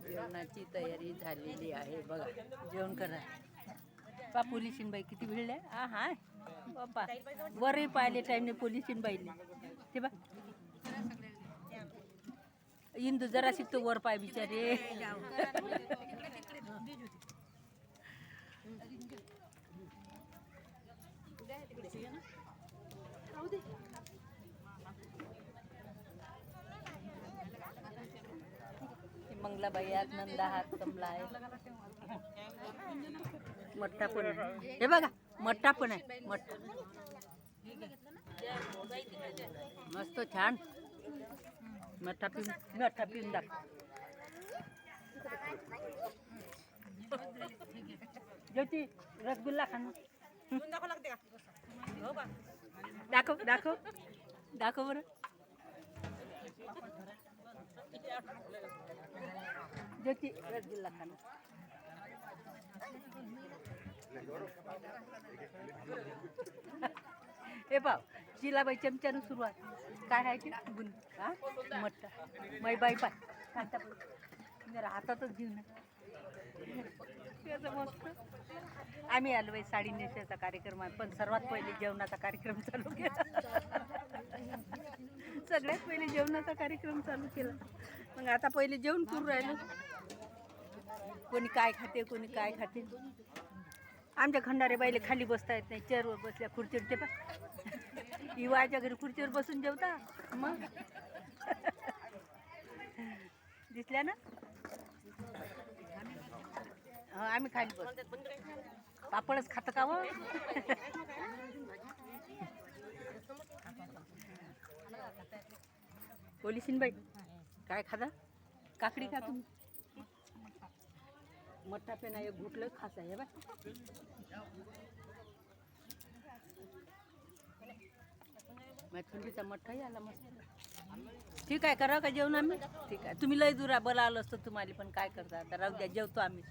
जेवणाची तयारी झालेली आहे बघा. जेवण करा. पा पोलिसीन बाई किती भिडल्या. हा हाय बाप्पा वरही पाहिले टाईमने पोलिसीन बाईले ते बा इंदू जरा शिकतो वर पाय बिचारे. मंगलाबाई आत नंदा हात कमला आहे. मठ्ठा पण आहे हे बघा. मठ्ठा पण आहे. मठ्ठा मस्त छान. मठ्ठा पिऊन दाखव. ज्योती रसगुल्ला खाणं दाखव दाखव दाखव बरं. ज्योती रसगुल्ला खाणं. हे पाव शिलाबाई चमच्यानं सुरू आहे. काय आहे ते गुण हा मठ्ठा मै बाई पाय जरा हातातच घेऊन मस्त. आम्ही आलो बाई साडी नेसण्याचा कार्यक्रम आहे पण सर्वात पहिले जेवणाचा कार्यक्रम चालू केला. सगळ्यात पहिले जेवणाचा कार्यक्रम चालू केला. मग आता पहिले जेवण करू राहिलो. कोणी काय खाते कोणी काय खाते. आमच्या खंडारे बाईले खाली बसता येत नाही. चेअरवर बसल्या खुर्चीवर ते पण इवायच्या घरी खुर्चीवर बसून जेवता. मग दिसल्या ना. आम्ही खाली बस पापडच खातं का व. पोलिसीन बाई काय खाता. काकडी खा तुम्ही. मठ्ठा पेना एक घुटलं खास आहे बा. थंडीचा मठ्ठाही आला मस्त. ठीक आहे करा का जेवण आम्ही. ठीक आहे तुम्ही लय दुरा बोला आलो असतो तुम्हाला पण काय करता आता राहू द्या जेवतो आम्ही.